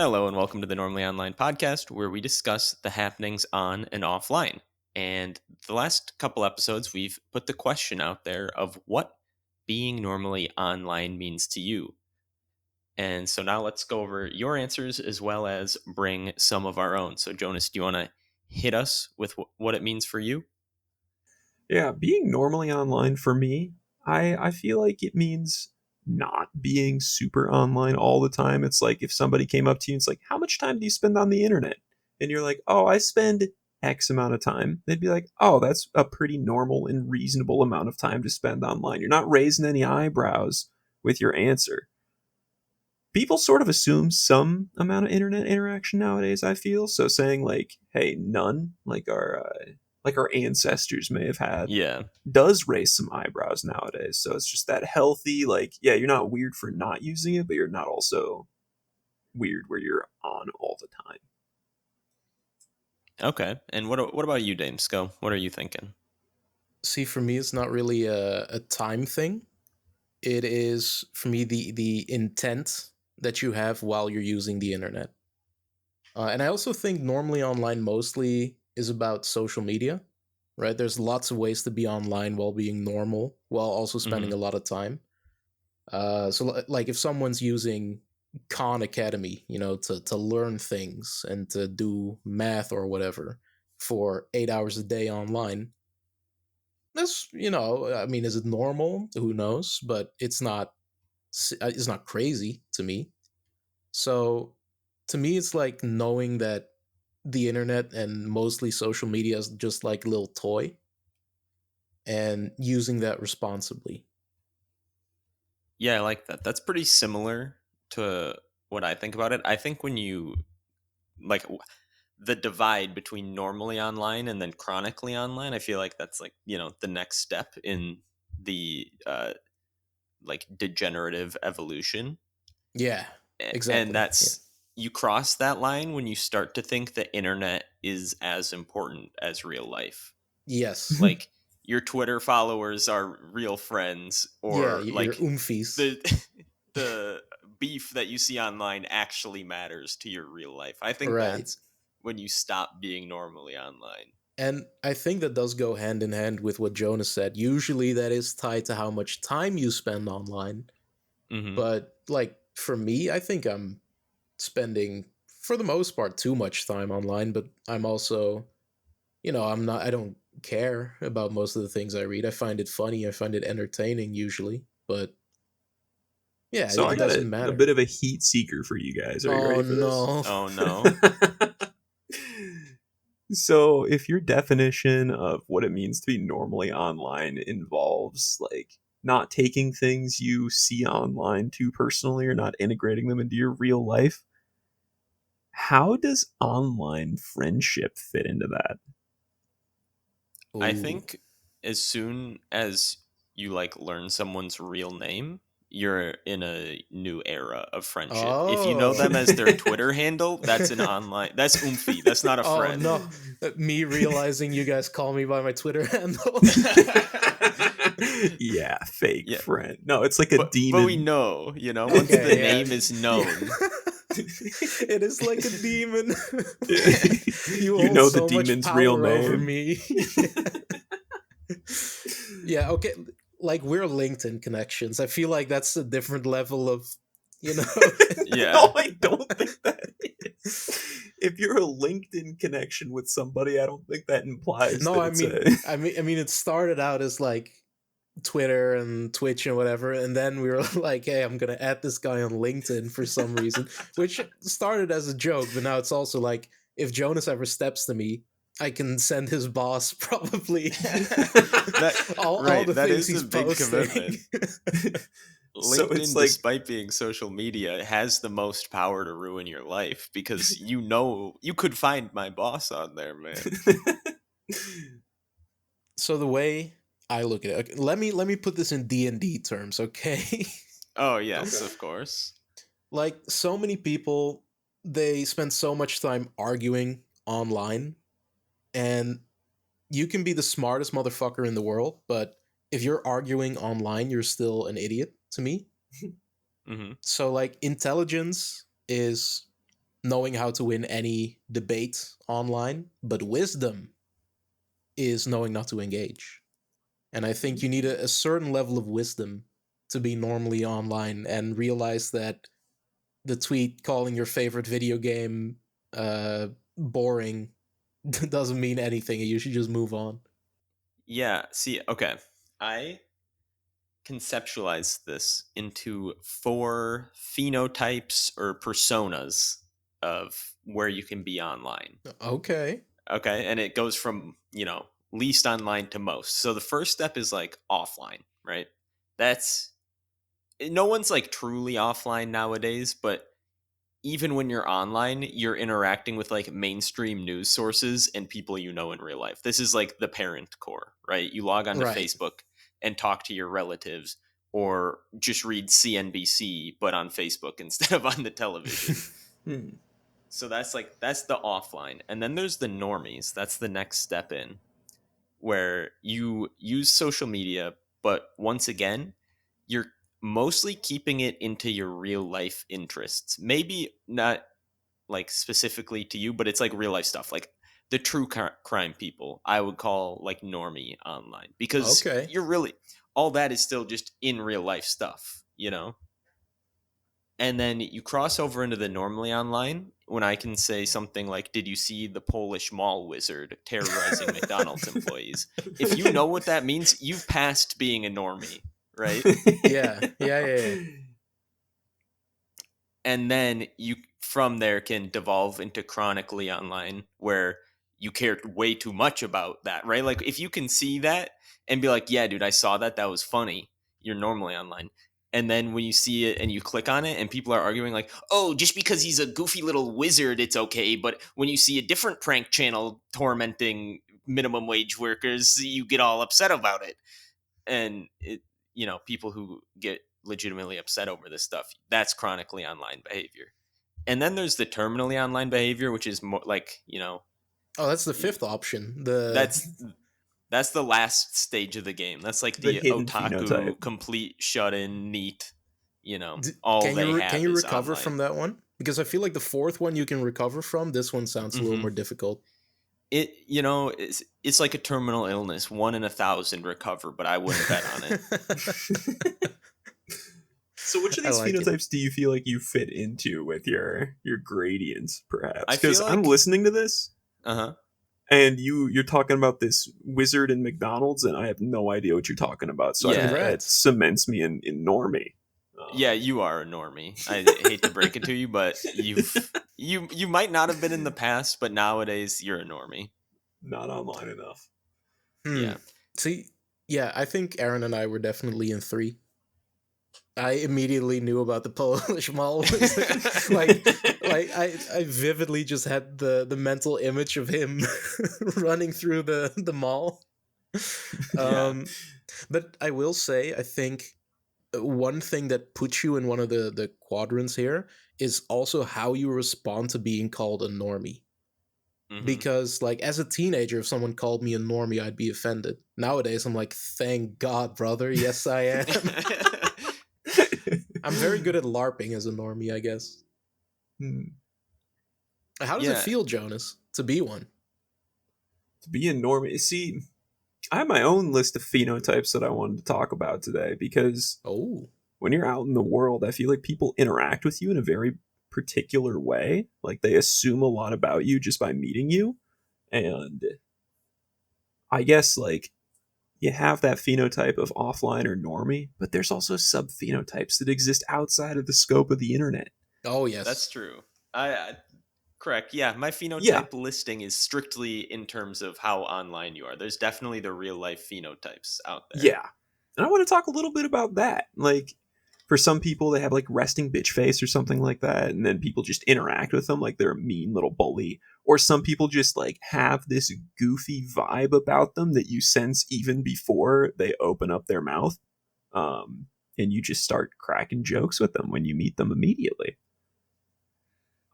Hello, and welcome to the Normally Online podcast, where we discuss the happenings on and offline. And the last couple episodes, we've put the question out there of what being normally online means to you. And so now let's go over your answers as well as bring some of our own. So, Jonas, do you want to hit us with what it means for you? Yeah, being normally online for me, I feel like it means not being super online all the time. It's like if somebody came up to you and it's like, how much time do you spend on the internet? And you're like, oh, I spend X amount of time. They'd be like, oh, that's a pretty normal and reasonable amount of time to spend online. You're not raising any eyebrows with your answer. People sort of assume some amount of internet interaction nowadays, I feel. So saying like, hey, none, like our ancestors may have had, Yeah. does raise some eyebrows nowadays. So it's just that healthy, like, yeah, you're not weird for not using it, but you're not also weird where you're on all the time. Okay. And what about you, Daemsco? What are you thinking? See, for me, it's not really a time thing. It is, for me, the intent that you have while you're using the internet. And I also think normally online mostly is about social media, right? There's lots of ways to be online while being normal, while also spending a lot of time. Like if someone's using Khan Academy, to learn things and to do math or whatever for 8 hours a day online, that's, I mean, is it normal? Who knows? But it's not crazy to me. So to me, it's like knowing that the internet and mostly social media is just like a little toy and using that responsibly. Yeah, I like that. That's pretty similar to what I think about it. I think when you like the divide between normally online and then chronically online, I feel like that's like, the next step in the like degenerative evolution. Yeah, And exactly. Yeah. that's you cross that line when you start to think the internet is as important as real life. Yes. Like your Twitter followers are real friends, Yeah, or your like oomfies. the the beef that you see online actually matters to your real life. I think Right. that's when you stop being normally online. And I think that does go hand in hand with what Jonas said. Usually that is tied to how much time you spend online. Hmm. But like for me, I think I'm spending for the most part too much time online, but I'm also, I don't care about most of the things I read. I find it funny, I find it entertaining usually, but yeah, So I it got doesn't a matter. bit of a heat seeker for you guys. Are you Oh ready for this? no. Oh no. So if your definition of what it means to be normally online involves like not taking things you see online too personally or not integrating them into your real life, how does online friendship fit into that? I Ooh. think as soon as you like learn someone's real name, you're in a new era of friendship. If you know them Oh. as their Twitter handle, that's an online. That's oomphy. That's not a Oh friend. no. Me realizing you guys call me by my Twitter handle. Yeah, fake Yeah, friend. No, it's like a but we demon. know, once the Okay, yeah. name is Yeah. known. It is like a demon. You You hold know the so much demon's real power over name. me. Yeah, okay. Like we're LinkedIn connections. I feel like that's a different level of, you know. No, Yeah, I don't think that is. If you're a LinkedIn connection with somebody, I don't think that implies No, that I it's mean, a. it started out as like Twitter and Twitch and whatever, and then we were like, "Hey, I'm gonna add this guy on LinkedIn for some reason," which started as a joke, but now it's also like, if Jonas ever steps to me, I can send his boss probably all right. the That things is a he's big posting. commitment. So it's LinkedIn, like. despite being social media, has the most power to ruin your life because you could find my boss on there, man. So the way I look at it, okay, let me put this in D&D terms, okay? Oh yes, Okay. of course. Like so many people, they spend so much time arguing online, and you can be the smartest motherfucker in the world, but if you're arguing online, you're still an idiot to me. Hmm. So like intelligence is knowing how to win any debate online, but wisdom is knowing not to engage. And I think you need a certain level of wisdom to be normally online and realize that the tweet calling your favorite video game boring doesn't mean anything. You should just move on. Yeah, see, okay. I conceptualize this into 4 phenotypes or personas of where you can be online. Okay. Okay, and it goes from, least online to most. So the first step is like offline, right? That's no one's like truly offline nowadays, but even when you're online, you're interacting with like mainstream news sources and people you know in real life. This is like the parent core, right? You log onto Right. Facebook and talk to your relatives or just read CNBC but on Facebook instead of on the television. Hmm. So that's the offline. And then there's the normies. That's the next step in where you use social media, but once again, you're mostly keeping it into your real life interests. Maybe not like specifically to you, but it's like real life stuff. Like the true crime people, I would call like normie online because Okay. you're really all that is still just in real life stuff. And then you cross over into the normally online when I can say something like, "Did you see the Polish mall wizard terrorizing McDonald's employees?" If you know what that means, you've passed being a normie, right? Yeah. Yeah. Yeah. Yeah. And then you from there can devolve into chronically online where you care way too much about that, right? Like if you can see that and be like, yeah, dude, I saw that was funny, you're normally online. And then when you see it and you click on it and people are arguing like, oh, just because he's a goofy little wizard it's okay, but when you see a different prank channel tormenting minimum wage workers you get all upset about it. And people who get legitimately upset over this stuff, that's chronically online behavior. And then there's the terminally online behavior, which is more like, Oh, that's the fifth option. The that's that's the last stage of the game. That's like The the hidden phenotype. otaku complete shut in neat, all can they can have you is recover online. from that one? Because I feel like the fourth one you can recover from. This one sounds a little Hmm. more difficult. It's like a terminal illness. 1 in 1,000 recover, but I wouldn't bet on it. So which of I these like it. phenotypes do you feel like you fit into with your gradients, I perhaps? Because feel I'm like, listening to this uh-huh. and you're talking about this wizard in McDonald's, and I have no idea what you're talking about. So I think Yeah. that Congrats. cements me in normie. Yeah, Um, you are a normie. I hate to break it to you, but you might not have been in the past, but nowadays you're a normie. Not online enough. Hmm. Yeah. See, yeah, I think Aaron and I were definitely in three. I immediately knew about the Polish mall wizard. like, I vividly just had the mental image of him running through the mall. Yeah. Um, but I will say, I think one thing that puts you in one of the quadrants here is also how you respond to being called a normie. Hmm. Because like as a teenager, if someone called me a normie, I'd be offended. Nowadays, I'm like, thank God, brother. Yes, I am. I'm very good at LARPing as a normie, I guess. Hmm. How does it Yeah. feel, Jonas, to be one? To be a normie, see, I have my own list of phenotypes that I wanted to talk about today because Oh, when you're out in the world, I feel like people interact with you in a very particular way. Like they assume a lot about you just by meeting you. And I guess like you have that phenotype of offline or normie, but there's also sub phenotypes that exist outside of the scope of the internet. oh That's yes. true. I correct. Yeah, my Yeah, phenotype listing is strictly in terms of how online you are. There's definitely the real life phenotypes out there. yeah. And I want to talk a little bit about that. Like, for some people, they have like resting bitch face or something like that, and then people just interact with them like they're a mean little bully. Or some people just like have this goofy vibe about them that you sense even before they open up their mouth. And you just start cracking jokes with them when you meet them immediately.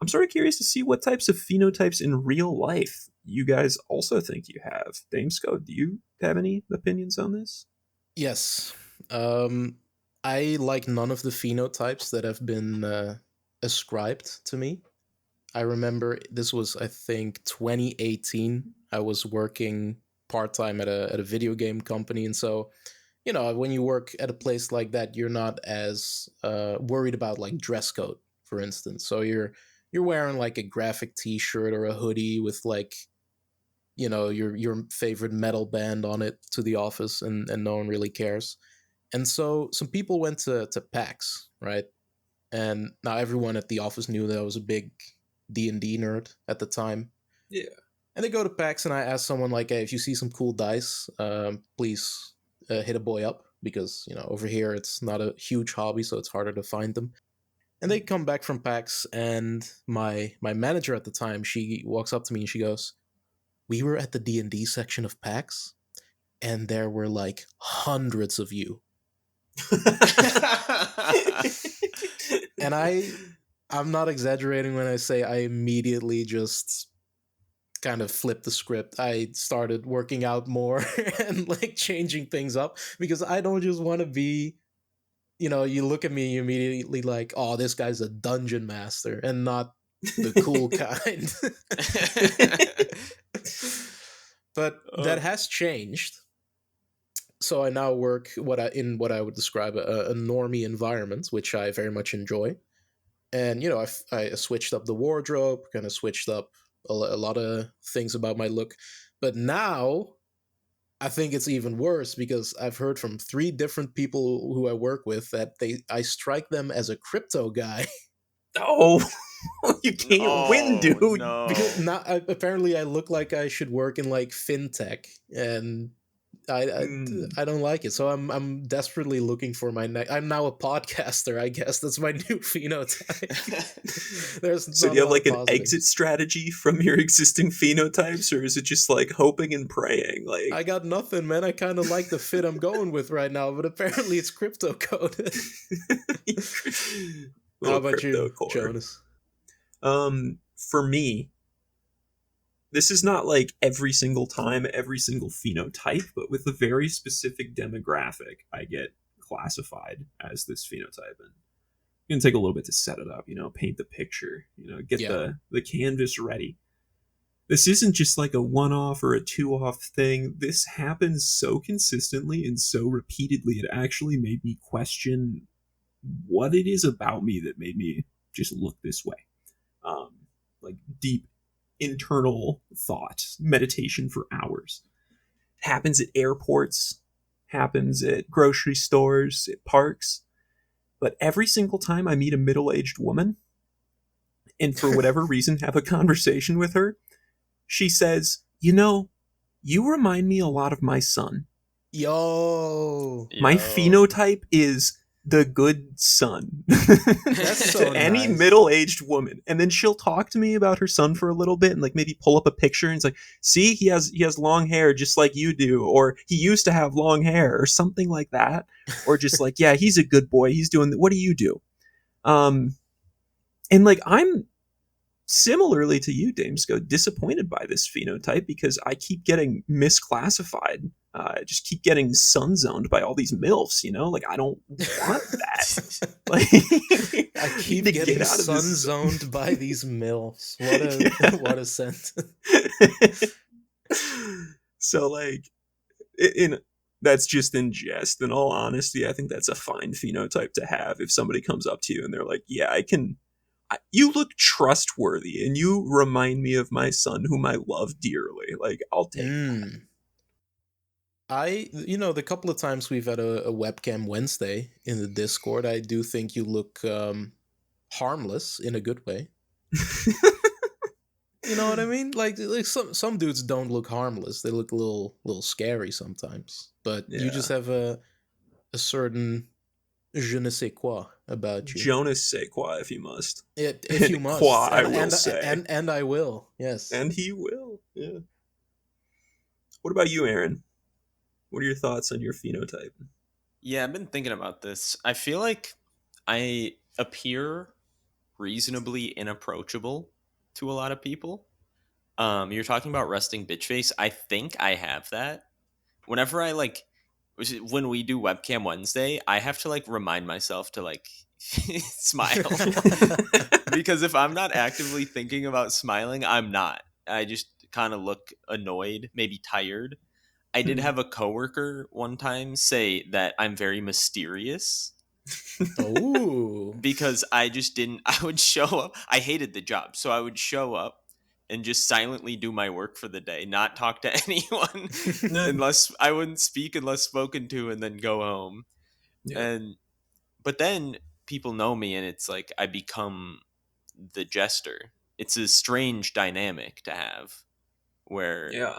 I'm sort of curious to see what types of phenotypes in real life you guys also think you have. Daemsco, do you have any opinions on this? Yes. Um, I like none of the phenotypes that have been ascribed to me. I remember this was, I think, 2018. I was working part time at a video game company, and so when you work at a place like that, you're not as worried about like dress code, for instance. So you're wearing like a graphic T-shirt or a hoodie with like your favorite metal band on it to the office, and no one really cares. And so some people went to PAX, right? And now everyone at the office knew that I was a big D&D nerd at the time. Yeah. And they go to PAX, and I ask someone like, "Hey, if you see some cool dice, please hit a boy up, because over here it's not a huge hobby, so it's harder to find them." And they come back from PAX, and my manager at the time, she walks up to me and she goes, "We were at the D&D section of PAX, and there were like hundreds of you." And I'm not exaggerating when I say I immediately just kind of flipped the script. I started working out more and like changing things up, because I don't just want to be, you look at me, you immediately like, "Oh, this guy's a dungeon master," and not the cool kind. But that has changed. So I now work in what I would describe a normie environment, which I very much enjoy. And I switched up the wardrobe, kind of switched up a lot of things about my look. But now I think it's even worse, because I've heard from 3 different people who I work with that I strike them as a crypto guy. Oh, you can't win, Oh dude. Because no. not apparently I look like I should work in like fintech, and I, I Mm. I don't like it. So I'm desperately looking for my next. I'm now a podcaster, I guess. That's my new phenotype. There's So do not you a have lot like of an exit positives. strategy from your existing phenotypes, or is it just like hoping and praying? I Like, got nothing, man. I kind of like the fit I'm going with right now, but apparently it's crypto coded. How little about crypto you, core. Jonas? For me, this is not like every single time, every single phenotype, but with a very specific demographic, I get classified as this phenotype. And it's gonna take a little bit to set it up, paint the picture, get Yeah. the canvas ready. This isn't just like a one off or a two off thing. This happens so consistently and so repeatedly, it actually made me question what it is about me that made me just look this way. Um, like deep internal thought, meditation for hours. It happens at airports, happens at grocery stores, at parks. But every single time I meet a middle aged woman, and for whatever reason have a conversation with her, she says, you remind me a lot of my son. Yo, My Yo. phenotype is the good son that's to so any nice. middle-aged woman. And then she'll talk to me about her son for a little bit and like maybe pull up a picture and it's like, see, he has long hair just like you do, or he used to have long hair or something like that. Or just like, yeah, he's a good boy. He's doing what do you do? Um and like I'm similarly to you, Daemsco, disappointed by this phenotype because I keep getting misclassified. I just keep getting sun zoned by all these MILFs, Like, I don't want that. Like, I I need keep to get getting out of sun this. zoned by these milfs. What a Yeah. what a sentence. So, like, in that's just in jest. In all honesty, I think that's a fine phenotype to have if somebody comes up to you and they're like, yeah, you look trustworthy and you remind me of my son whom I love dearly. Like, I'll take that. Mm. The couple of times we've had a webcam Wednesday in the Discord, I do think you look harmless in a good way. You know what I mean? Like some dudes don't look harmless. They look a little scary sometimes. But you just Yeah. have a certain je ne sais quoi about you. Jonas say qua if you must. If you And qua must, I and will and say. and I will. Yes. And he will. Yeah. What about you, Aaron? What are your thoughts on your phenotype? Yeah, I've been thinking about this. I feel like I appear reasonably inapproachable to a lot of people. You're talking about resting bitch face. I think I have that. Whenever I like when we do webcam Wednesday, I have to like remind myself to like smile. Because if I'm not actively thinking about smiling, I'm not. I just kind of look annoyed, maybe tired. I did Hmm. have a coworker one time say that I'm very mysterious Oh. because I just didn't. I would show up. I hated the job, so I would show up and just silently do my work for the day, not talk to anyone Nah. unless I wouldn't speak unless spoken to, and then go home. Yeah. And but then people know me, and it's like I become the jester. It's a strange dynamic to have where Yeah.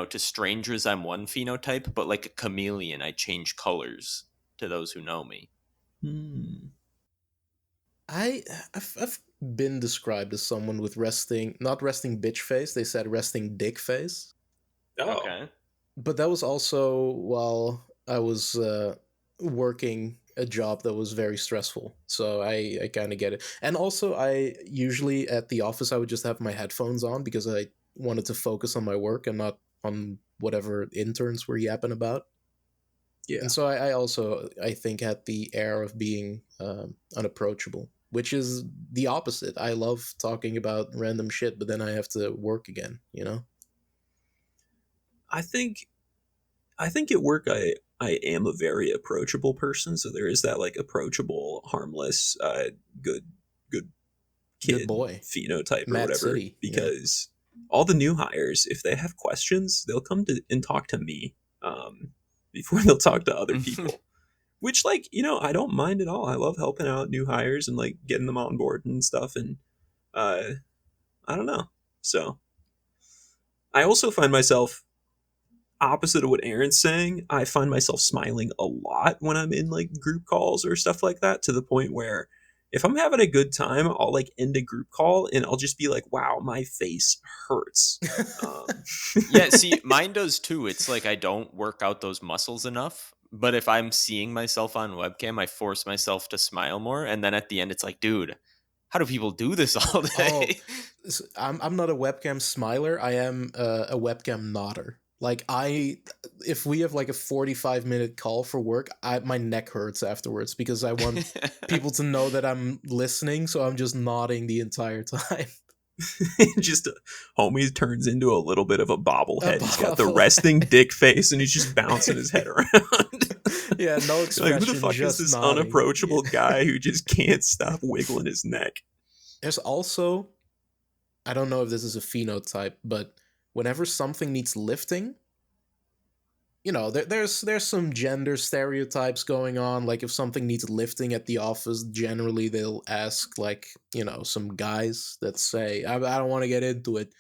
to strangers I'm one phenotype, but like a chameleon I change colors to those who know me. Hmm. I I've been described as someone with not resting bitch face. They said resting dick face. Oh. Okay. But that was also while I was working a job that was very stressful. So I kind of get it. And also, I usually at the office, I would just have my headphones on because I wanted to focus on my work and not on whatever interns were yapping about. And Yeah. so I also, I think, had the air of being unapproachable, which is the opposite. I love talking about random shit, but then I have to work again, you know? I think at work I am a very approachable person, so there is that like approachable, harmless, good good Good kid boy. phenotype or Mad whatever. City, you know? Because all the new hires, if they have questions, they'll come to and talk to me before they'll talk to other people. Which, like, I don't mind at all. I love helping out new hires and like getting them on board and stuff. And uh, I don't know. So I also find myself opposite of what Aaron's saying. I find myself smiling a lot when I'm in like group calls or stuff like that, to the point where if I'm having a good time, I'll like end a group call and I'll just be like, wow, my face hurts. Um, Yeah, see, mine does too. It's like I don't work out those muscles enough. But if I'm seeing myself on webcam, I force myself to smile more. And then at the end, it's like, dude, how do people do this all Oh, day? I'm not a webcam smiler. I am a webcam nodder. Like if we have like a 45-minute call for work, my neck hurts afterwards because I want people to know that I'm listening. So I'm just nodding the entire time. just homie turns into a little bit of a A bobblehead. He's got the resting bobblehead. dick face and he's just bouncing his head around. Yeah, no You're like, who the expression, fuck is just this nodding. Yeah. unapproachable guy who just can't stop wiggling his neck? There's also, I don't know if this is a phenotype, but whenever something needs lifting, there's some gender stereotypes going on. Like if something needs lifting at the office, generally they'll ask like some guys that say I don't want to get into it.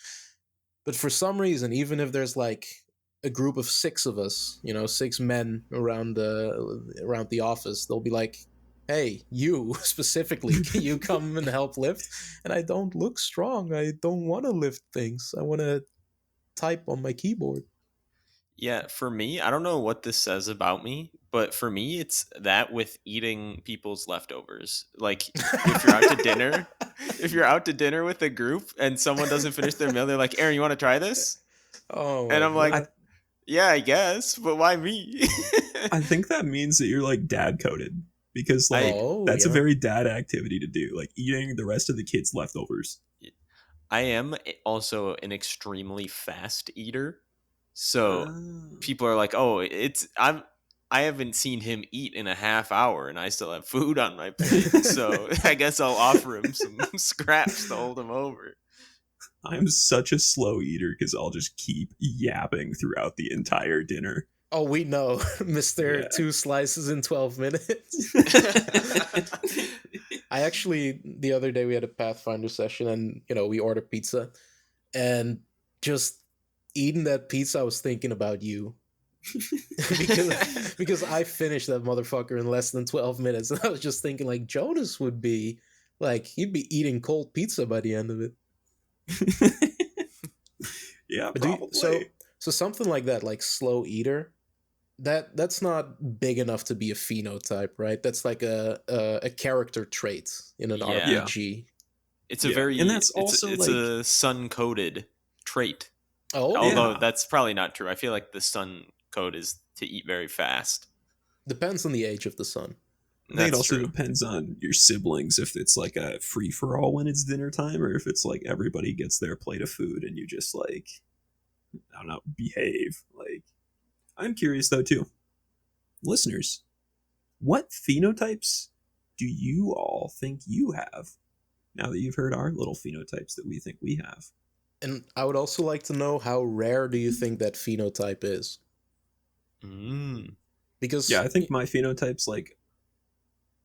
But for some reason, even if there's like a group of six of us, six men around the office, they'll be like, hey, you specifically, can you come and help lift? And I don't look strong. I don't want to lift things. I want to type on my keyboard. Yeah, for me, I don't know what this says about me, but for me, it's that with eating people's leftovers. Like if you're out to dinner, if you're out to dinner with a group and someone doesn't finish their meal, they're like, "Aaron, you want to try this?" Oh And my I'm like, I god. "Yeah, I guess, but why me?" I think that means that you're like dad coded, because I like Oh that's a yeah. very dad activity to do, like eating the rest of the kids' leftovers. I am also an extremely fast eater. So Uh, people are like, "Oh, I haven't seen him eat in a half hour and I still have food on my plate." So I guess I'll offer him some scraps to hold him over. I'm such a slow eater because I'll just keep yapping throughout the entire dinner. Oh, we know, Mister Yeah. 2 slices in 12 minutes. I actually the other day we had a Pathfinder session and we ordered pizza and just eating that pizza I was thinking about you because I finished that motherfucker in less than 12 minutes and I was just thinking like Jonas would be like he'd be eating cold pizza by the end of it. Yeah, But probably. so something like that like slow eater that's not big enough to be a phenotype, right? That's like a character trait in an Yeah. Yeah, RPG. It's a yeah, and very that's also it's like, a sun coded trait. Oh, Although yeah, that's probably not true. I feel like the sun code is to eat very fast. depends on the age of the sun. I think it That's also true. depends on your siblings, if it's like a free for all when it's dinner time, or if it's like everybody gets their plate of food and you just like, I don't know, behave. Like, I'm curious though too, listeners, what phenotypes do you all think you have? Now that you've heard our little phenotypes that we think we have. And I would also like to know, how rare do you think that phenotype is? Mm. Yeah, Because I think my phenotype's like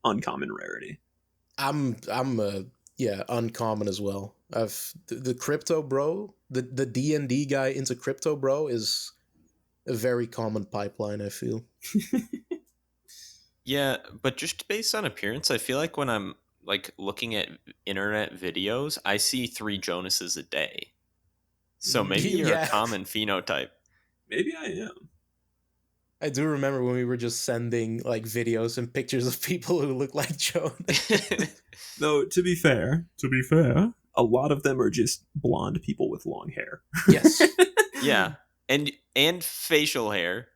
uncommon rarity. I'm yeah, uncommon as well. I've the crypto bro, the D&D guy into crypto bro is a very common pipeline, I feel. Yeah, but just based on appearance, I feel like when I'm like looking at internet videos, I see 3 Jonases a day. So maybe you're a Yeah, common phenotype. Maybe I am. I do remember when we were just sending like videos and pictures of people who look like Jonas. Though to be fair, a lot of them are just blonde people with long hair. Yes. Yeah. And facial hair.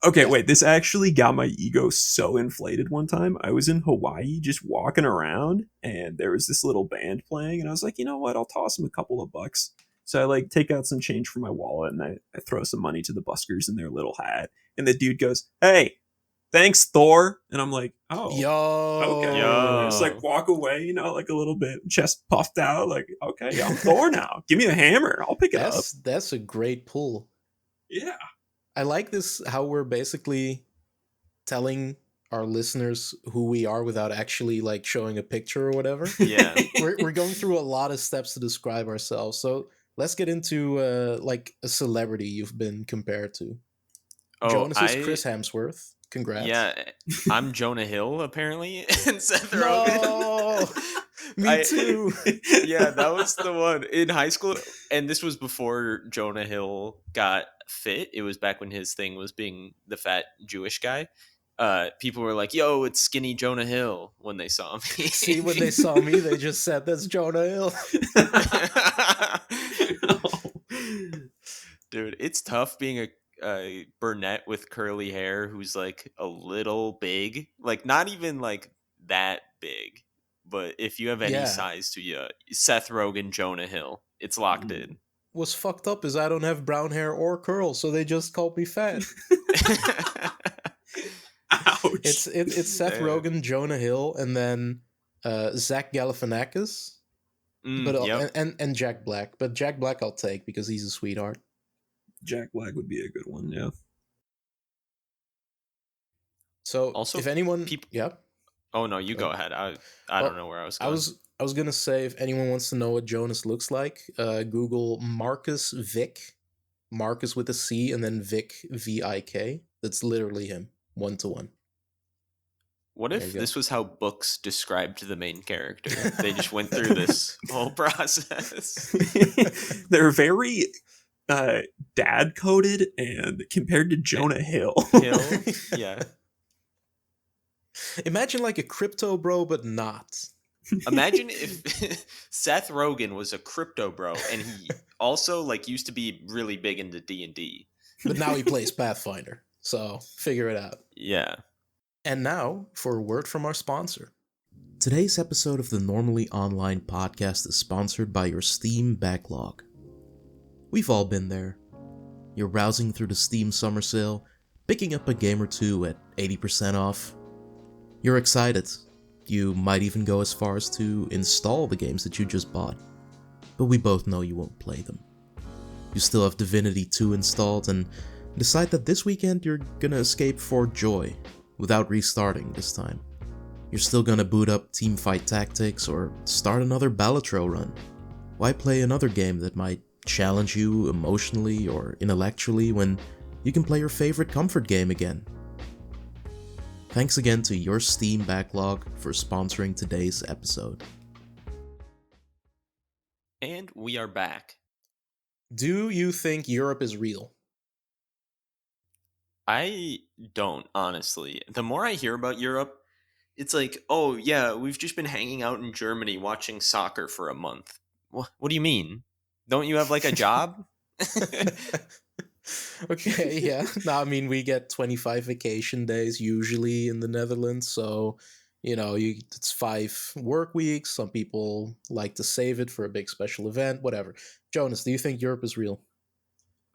Okay, Yeah. wait, this actually got my ego so inflated one time. I was in Hawaii just walking around and there was this little band playing and I was like, you know what, I'll toss them a couple of bucks. So I like take out some change from my wallet and I throw some money to the buskers in their little hat. And the dude goes, "Hey, thanks, Thor." And I'm like, "Oh, okay." I just Yo. like Yo. walk away, like a little bit, chest puffed out, like, okay, I'm Thor now. Give me the hammer. I'll pick it up. That's a great pull. Yeah. I like this, how we're basically telling our listeners who we are without actually like showing a picture or whatever. Yeah. We're going through a lot of steps to describe ourselves. So let's get into like a celebrity you've been compared to. Oh, Jonas is Chris Hemsworth. Congrats. yeah, I'm Jonah Hill apparently and Seth No, Rogen. me too. Yeah, that was the one in high school, and this was before Jonah Hill got fit. It was back when his thing was being the fat Jewish guy. People were like, "Yo, it's skinny Jonah Hill" when they saw me. See, when they saw me, they just said that's Jonah Hill. Dude, it's tough being a brunette with curly hair who's like a little big, like not even like that big, but if you have any Yeah. size to you, Seth Rogen, Jonah Hill, it's locked Mm. in. What's fucked up is I don't have brown hair or curls, so they just called me fat. Ouch. It's Seth Damn. Rogen, Jonah Hill, and then Zach Galifianakis, but Yep. and Jack Black. But Jack Black I'll take because he's a sweetheart. Jack Black would be a good one, yeah. So Also, if anyone, people. yeah, Oh no, you go go ahead. ahead. I don't Well, know where I was I going. was gonna say, if anyone wants to know what Jonas looks like, Google Marcus Vick, Marcus with a C, and then Vick Vik. That's literally him, 1-to-1. What There if you go. this was how books described the main character? They just went through this whole process. They're very dad coded and compared to Jonah Hill. Hill, yeah. Imagine like a crypto bro, but not. Imagine if Seth Rogen was a crypto bro and he also like used to be really big into D&D. But now he plays Pathfinder, so figure it out. Yeah. And now for a word from our sponsor. Today's episode of the Normally Online podcast is sponsored by your Steam backlog. We've all been there. You're browsing through the Steam summer sale, picking up a game or two at 80% off. You're excited. You might even go as far as to install the games that you just bought. But we both know you won't play them. You still have Divinity 2 installed and decide that this weekend you're gonna escape for joy without restarting this time. You're still gonna boot up Teamfight Tactics or start another Balatro run. Why play another game that might challenge you emotionally or intellectually when you can play your favorite comfort game again? Thanks again to your Steam backlog for sponsoring today's episode. And we are back. Do you think Europe is real? I don't, honestly. The more I hear about Europe, it's like, oh, yeah, we've just been hanging out in Germany watching soccer for a month. What do you mean? Don't you have like a job? Okay, yeah. No, I mean, we get 25 vacation days usually in the Netherlands, so It's 5 work weeks. Some people like to save it for a big special event, whatever. Jonas, do you think Europe is real?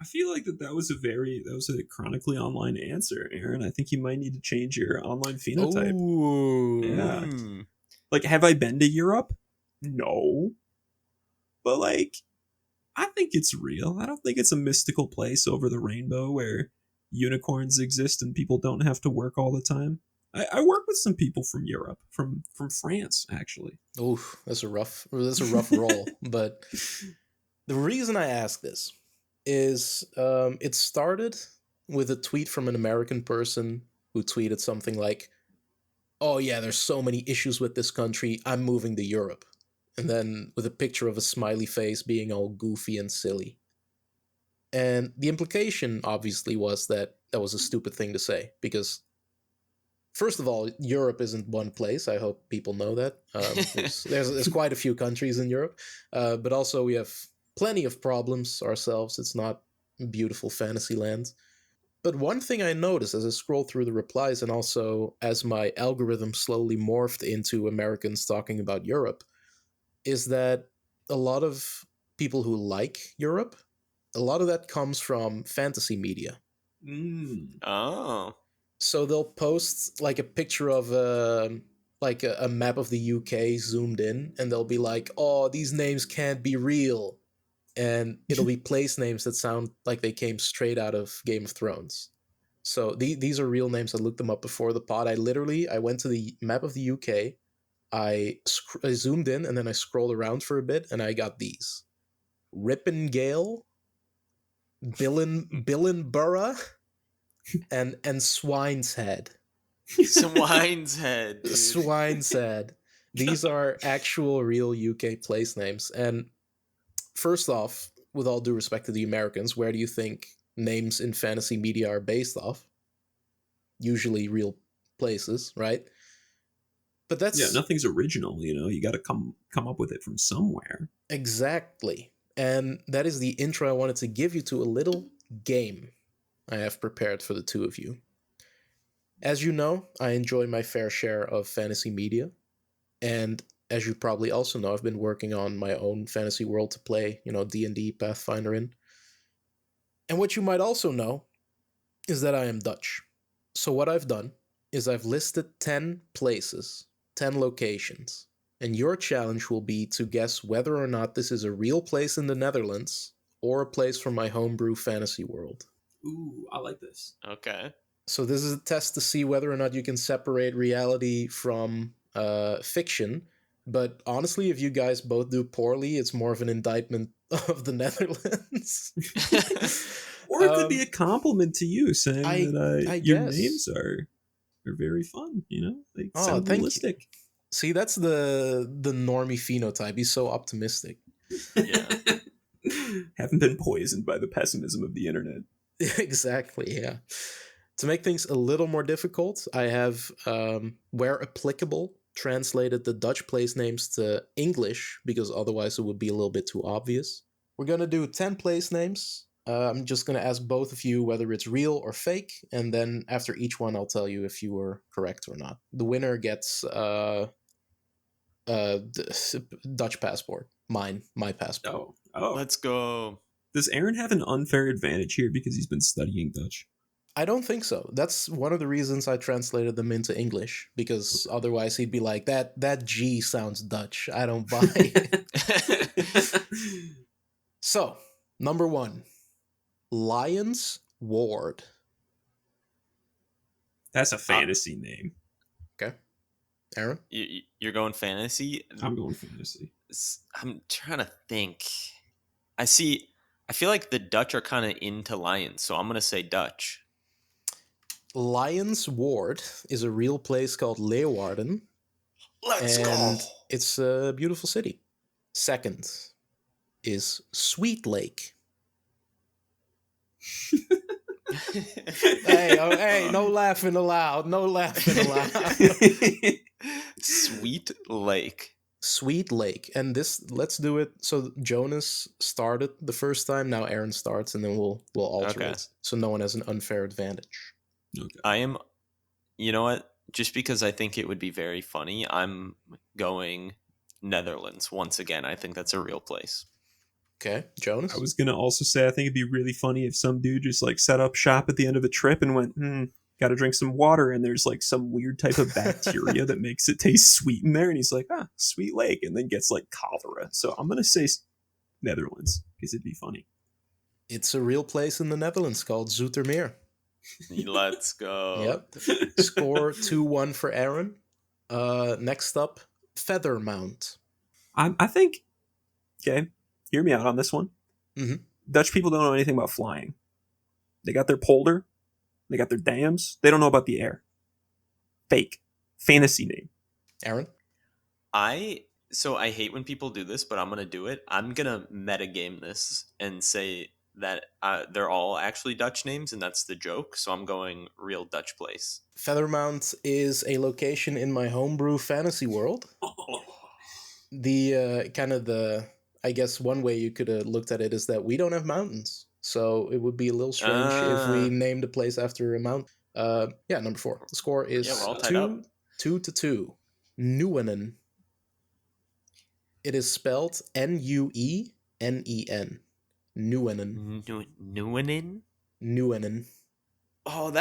I feel like that was a chronically online answer, Aaron. I think you might need to change your online phenotype. Oh, Yeah. Mm. Like, have I been to Europe? No. But like, I think it's real. I don't think it's a mystical place over the rainbow where unicorns exist and people don't have to work all the time. I work with some people from Europe, from France, actually. oh, that's a rough roll. But the reason I ask this is it started with a tweet from an American person who tweeted something like, "Oh yeah, there's so many issues with this country. I'm moving to Europe." And then with a picture of a smiley face being all goofy and silly. And the implication obviously was that that was a stupid thing to say because first of all, Europe isn't one place. I hope people know that. There's quite a few countries in Europe, but also we have plenty of problems ourselves. It's not beautiful fantasy land. But one thing I noticed as I scroll through the replies and also as my algorithm slowly morphed into Americans talking about Europe is that a lot of people who like Europe, a lot of that comes from fantasy media. Mm. Oh. So they'll post like a picture of a map of the UK zoomed in, and they'll be like, "Oh, these names can't be real," and it'll be place names that sound like they came straight out of Game of Thrones. So these are real names. I looked them up before the pod. I went to the map of the UK. I zoomed in and then I scrolled around for a bit, and I got these: Rippengale, Billinborough, and Swine's Head. Swine's head, dude. Swine's Head. These are actual real UK place names. And first off, with all due respect to the Americans, where do you think names in fantasy media are based off? Usually real places, right? But Yeah, that's nothing's original. You got to come up with it from somewhere. exactly. And that is the intro I wanted to give you to a little game I have prepared for the two of you. As you know, I enjoy my fair share of fantasy media. And as you probably also know, I've been working on my own fantasy world to play, D&D Pathfinder in. And what you might also know is that I am Dutch. So what I've done is I've listed 10 places, 10 locations. And your challenge will be to guess whether or not this is a real place in the Netherlands or a place from my homebrew fantasy world. Ooh, I like this. Okay. So this is a test to see whether or not you can separate reality from fiction. But honestly, if you guys both do poorly, it's more of an indictment of the Netherlands. Or it could be a compliment to you, saying I that I your guess. names are very fun. They Oh, sound thank you. realistic. See, that's the normie phenotype. He's so optimistic. Yeah. Haven't been poisoned by the pessimism of the internet. Exactly. Yeah. To make things a little more difficult, I have, where applicable, translated the Dutch place names to English because otherwise it would be a little bit too obvious. We're going to do 10 place names. I'm just going to ask both of you whether it's real or fake, and then after each one, I'll tell you if you were correct or not. The winner gets Dutch passport. My passport. Oh. Let's go. Does Aaron have an unfair advantage here because he's been studying Dutch? I don't think so. That's one of the reasons I translated them into English because otherwise he'd be like that G sounds Dutch. I don't buy it. So, number 1, Lions Ward. That's a fantasy name. Okay. Aaron? You're going fantasy? I'm going fantasy. I'm trying to think. I feel like the Dutch are kind of into lions, so I'm going to say Dutch. Lions Ward is a real place called Leeuwarden. Let's and go. it's a beautiful city. Second is Sweet Lake. Hey, no laughing aloud. No laughing aloud. Sweet Lake. Sweet Lake. And let's do it. So Jonas started the first time. Now Aaron starts, and then we'll alternate. Okay. So no one has an unfair advantage. Okay. You know what? just because I think it would be very funny, I'm going Netherlands once again. I think that's a real place. Okay, I Jonas. was gonna also say I think it'd be really funny if some dude just like set up shop at the end of a trip and went, gotta drink some water, and there's like some weird type of bacteria that makes it taste sweet in there, and he's like, sweet lake, and then gets like cholera. So I'm gonna say Netherlands because it'd be funny. It's a real place in the Netherlands called Zoetermeer. Let's go. Yep. Score 2-1 for Aaron. Next up, Feathermount. I think, okay, hear me out on this one. Mhm. Dutch people don't know anything about flying. They got their polder, they got their dams. They don't know about the air. Fake. Fantasy name. Aaron? I hate when people do this, but I'm gonna do it. I'm gonna metagame this and say that they're all actually Dutch names, and that's the joke. So I'm going real Dutch place. Feathermount is a location in my homebrew fantasy world. The kind of the, I guess one way you could have looked at it is that we don't have mountains. So it would be a little strange if we named a place after a mountain. Yeah, number 4. The score Yeah, we're is all tied up. 2-2. Nuenen. It is spelled Nuenen. Nuenen. Nuenen? Nuenen. Oh,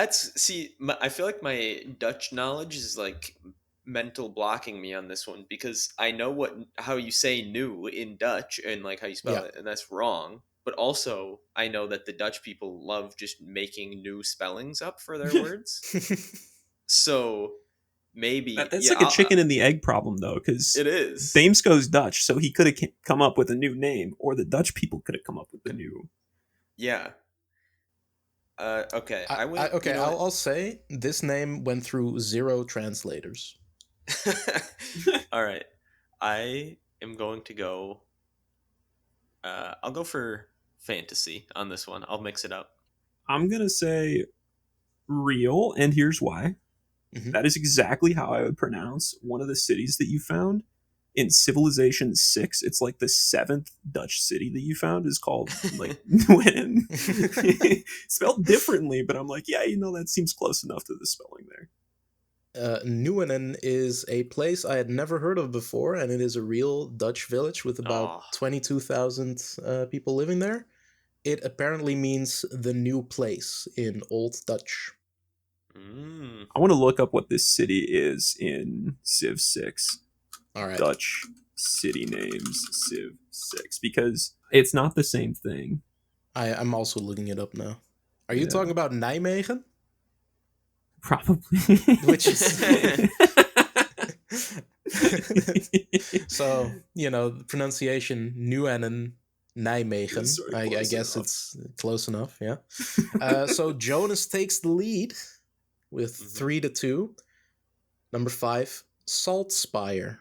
I feel like my Dutch knowledge is like mental blocking me on this one because I know how you say new in Dutch and like how you spell Yeah. it, and that's wrong. But also, I know that the Dutch people love just making new spellings up for their words. So maybe, That's yeah, like a chicken and the egg problem, though, because it is. Daemsco's Dutch, so he could have come up with a new name, or the Dutch people could have come up with a new. Yeah. Okay. I I, went. You okay, know I'll say this name went through 0 translators. what? All right. I am going to go. I'll go for fantasy on this one. I'll mix it up. I'm gonna say real, and here's why. Mhm. That is exactly how I would pronounce one of the cities that you found in Civilization 6. It's like the 7th Dutch city that you found is called like Nguyen. Spelled differently, but I'm like, yeah, that seems close enough to the spelling there. Nuenen is a place I had never heard of before, and it is a real Dutch village with about Oh, 22,000 people living there. It apparently means the new place in Old Dutch. mm. I want to look up what this city is in Civ 6. All right. Dutch city names, Civ 6, because it's not the same thing. I'm also looking it up now. Are you Yeah. talking about Nijmegen? Probably. Which is so, the pronunciation Nuenen, Nijmegen. It's sort of I close guess enough. it's close enough, yeah. So Jonas takes the lead with 3-2. Number 5, Saltspire.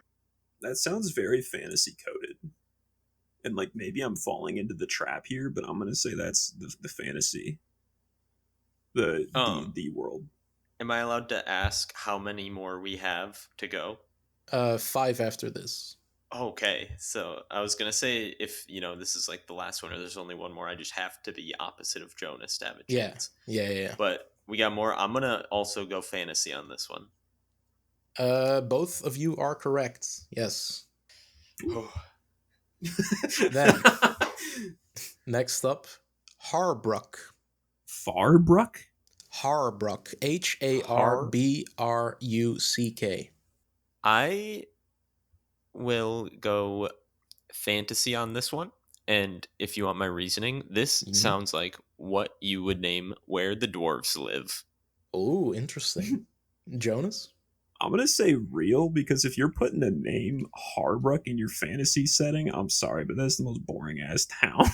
That sounds very fantasy coded. And like maybe I'm falling into the trap here, but I'm gonna say that's the fantasy. The D world. Am I allowed to ask how many more we have to go? 5 after this. Okay, so I was gonna say if this is like the last one or there's only one more, I just have to be opposite of Jonas to have a Yeah. chance. Yeah. But we got more. I'm gonna also go fantasy on this one. Both of you are correct. Yes. Oh, Then, next up, Harbruck. Farbruck? Harbruck. Harbruck. I will go fantasy on this one. And if you want my reasoning, this sounds like what you would name where the dwarves live. Oh, interesting. Jonas? I'm gonna say real because if you're putting a name Harbruck in your fantasy setting, I'm sorry, but that's the most boring ass town.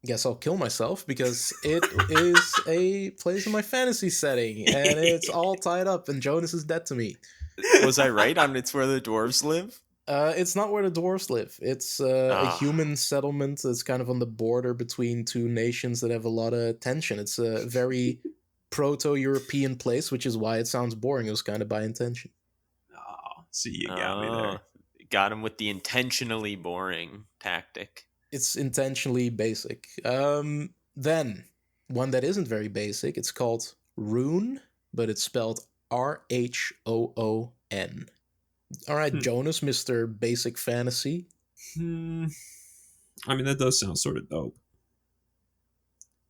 Guess I'll kill myself because it is a place in my fantasy setting and it's all tied up and Jonas is dead to me. Was I right on it's where the dwarves live? It's not where the dwarves live. It's a human settlement that's kind of on the border between two nations that have a lot of tension. It's a very proto-European place, which is why it sounds boring. It was kind of by intention. Oh, see, you got me there. Got him with the intentionally boring tactic. It's intentionally basic. Then, one that isn't very basic, it's called Rune but it's spelled Rhoon. All right, Hmm. Jonas, Mr. Basic Fantasy. Hmm. I mean, that does sound sort of dope.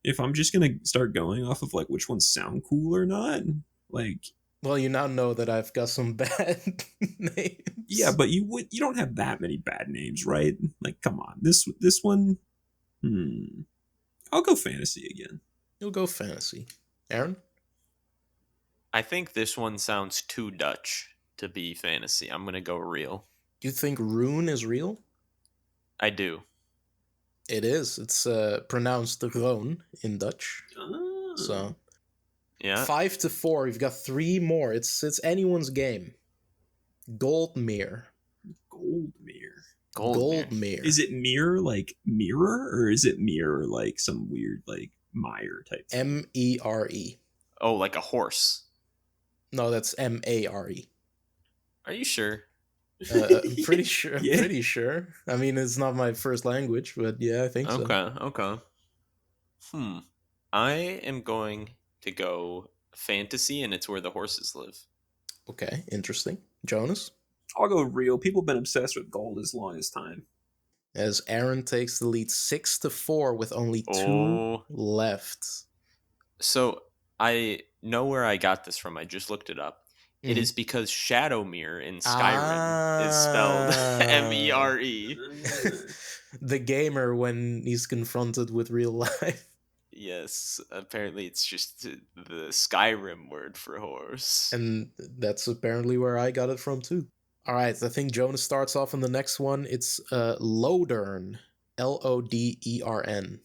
If I'm just gonna start going off of like which ones sound cool or not, like Well, you now know that I've got some bad yeah, names. but you don't have that many bad names, right? Like, come on, this one. I'll go fantasy again. You'll go fantasy. Aaron? I think this one sounds too Dutch to be fantasy. I'm gonna go real. Do you think rune is real? I do. It is. It's pronounced roon in Dutch. Oh, So Yeah. 5-4. You've got three more. It's anyone's game. Goldmere. Goldmere. Goldmere. Goldmere. Is it mirror like mirror, or is it mirror like some weird like mire type thing? Mere. Oh, like a horse. No, that's Mare. Are you sure? I'm pretty sure. I'm Yeah. pretty sure. I mean, it's not my first language, but yeah, I think so. Okay. Hmm. I am going to go fantasy, and it's where the horses live. Okay, interesting. Jonas? I'll go real. People have been obsessed with gold as long as time. As Aaron takes the lead 6-4 with only two Oh, left. so I know where I got this from. I just looked it up. It Mhm. is because Shadowmere in Skyrim is spelled Ah. Mere. The gamer when he's confronted with real life. Yes, apparently it's just the Skyrim word for horse. And that's apparently where I got it from too. All right, I think Jonas starts off on the next one. It's Lodern. Lodern.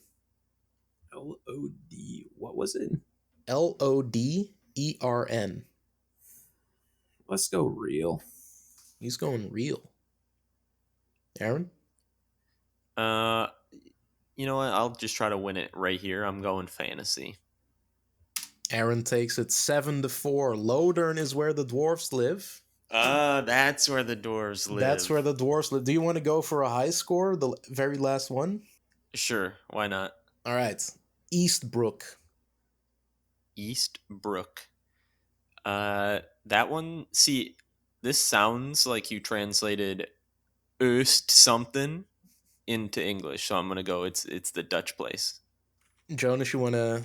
LOD. What was it? Lodern. Let's go real. He's going real. Aaron? Uh, you know what? I'll just try to win it right here. I'm going fantasy. Aaron takes it 7-4. Lodern is where the dwarves live. That's where the dwarves That's where live. the dwarves live. Do you want to go for a high score? The very last one? Sure, why not? All right. Eastbrook. Eastbrook. That one. See, this sounds like you translated Oost something into English, so I'm gonna go. It's the Dutch place. Jonas, you want to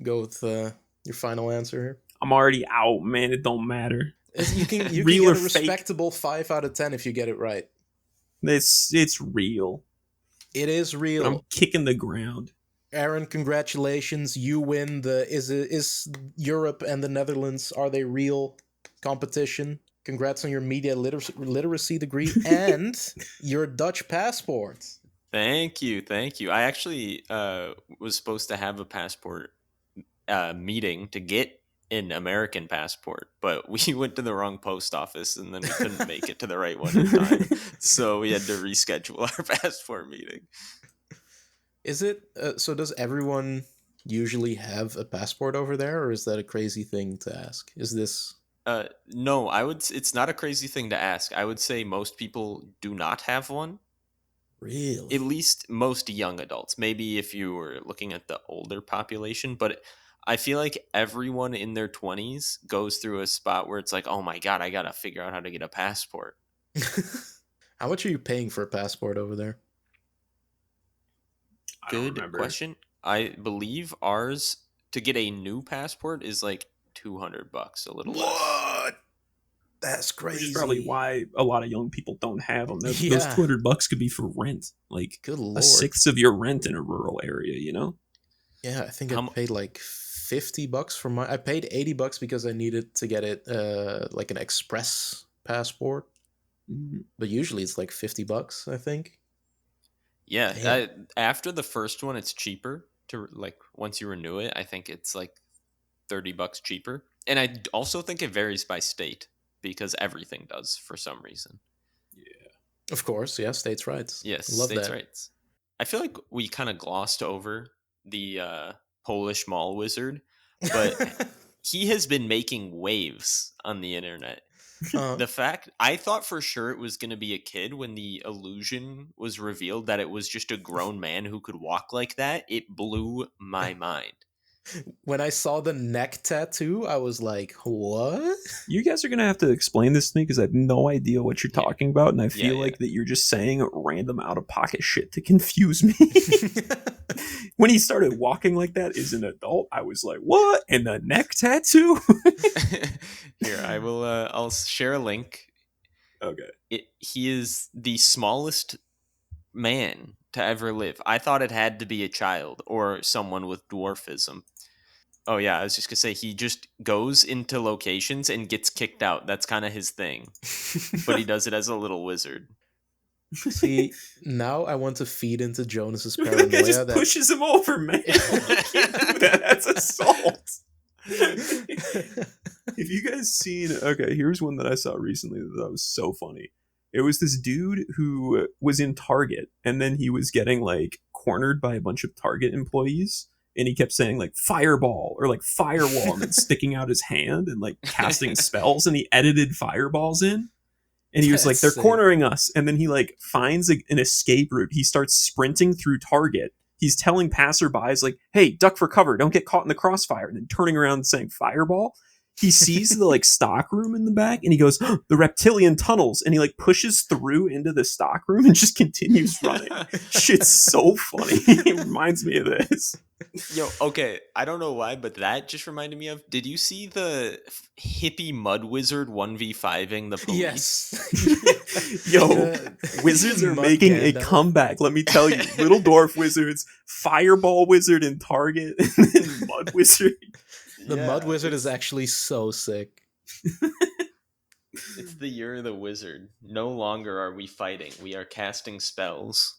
go with your final answer here? I'm already out, man. It don't matter. You can Real get or a fake? respectable 5 out of 10 if you get it right. It's real. It is But I'm real. kicking the ground. Aaron, congratulations. You win the is Europe and the Netherlands, are they real competition? Congrats on your media literacy degree and your Dutch passport. Thank you. I actually was supposed to have a passport meeting to get an American passport, but we went to the wrong post office and then we couldn't make it to the right one in time. So we had to reschedule our passport meeting. Is it so does everyone usually have a passport over there, or is that a crazy thing to ask? Is this No, it's not a crazy thing to ask. I would say most people do not have one. At really? least most young adults. Maybe if you were looking at the older population, but I feel like everyone in their 20s goes through a spot where it's like, "Oh my god, I got to figure out how to get a passport." How much are you paying for a passport over there? I don't Good remember. question. I believe ours to get a new passport is like $200, a little less. What? That's Which is probably crazy. why a lot of young people don't have them. Those Yeah. $200 could be for rent, like Good a lord. sixth of your rent in a rural area. You know? Yeah, I think I How mu- paid like $50 for my. I paid $80 because I needed to get it like an express passport, Mhm. but usually it's like $50, I think. Yeah, Damn. after the first one it's cheaper to like once you renew it, I think it's like $30 cheaper. And also think it varies by state because everything does for some reason. Yeah. Of course, yeah, states' rights. Yes, Love states' that. rights. I feel like we kind of glossed over the Polish mall wizard, but he has been making waves on the internet. uh, The fact I thought for sure it was going to be a kid when the illusion was revealed that it was just a grown man who could walk like that, it blew my mind. When I saw the neck tattoo, I was like, what? You guys are gonna have to explain this to me because I have no idea what you're Yeah. talking about, and I Yeah, feel yeah. like that you're just saying random out of pocket shit to confuse me. When he started walking like that as an adult, I was like, "What?" And the neck tattoo. Here, I will. I'll share a link. Okay. He is the smallest man to ever live. I thought it had to be a child or someone with dwarfism. Oh yeah, I was just gonna say he just goes into locations and gets kicked out. That's kind of his thing. But he does it as a little wizard. See, now I want to feed into Jonas's That guy paranoia just that pushes him over, man. You can't do that. That's assault. If you guys seen, okay, here's one that I saw recently that was so funny. It was this dude who was in Target, and then he was getting like cornered by a bunch of Target employees, and he kept saying like fireball or like firewall, and then sticking out his hand and like casting spells, and he edited fireballs in. And he was like, That's they're sick. cornering us. And then he like finds an escape route. He starts sprinting through Target. He's telling passerbys like, hey, duck for cover. Don't get caught in the crossfire. And then turning around and saying fireball. He sees the like stock room in the back and he goes, the reptilian tunnels. And he like pushes through into the stock room and just continues running. Shit's so funny. It reminds me of this. Yo, okay, I don't know why, but that just reminded me of. Did you see the hippie mud wizard 1v5ing the police? Yes. Yo, The wizards are Mud making a Gandalf. comeback. Let me tell you, little dwarf wizards, fireball wizard in Target, and then mud wizard. The Mud Wizard is it's- actually so sick. It's the year of the wizard. No longer are we fighting; we are casting spells.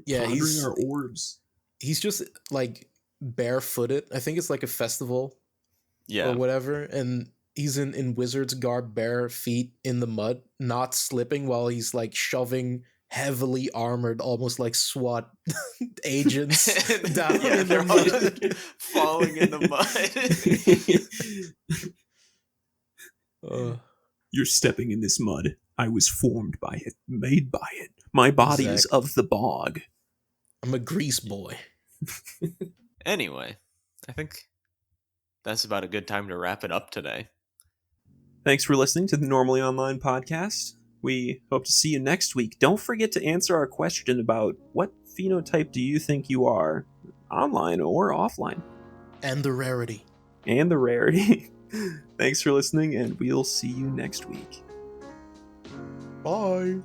Yeah, Pondering our orbs. he's just like barefooted. I think it's like a festival Yeah, or whatever, and he's in wizard's garb, bare feet in the mud, not slipping while he's like shoving heavily armored, almost like SWAT agents down yeah, in they're the all just mud. falling in the mud. You're stepping in this mud. I was formed by it, made by it. My body is Exactly. of the bog. I'm a grease boy. Anyway, I think that's about a good time to wrap it up today. Thanks for listening to the Normally Online podcast. We hope to see you next week. Don't forget to answer our question about what phenotype do you think you are, online or offline, And the rarity. and the rarity. Thanks for listening, and we'll see you next week. Bye.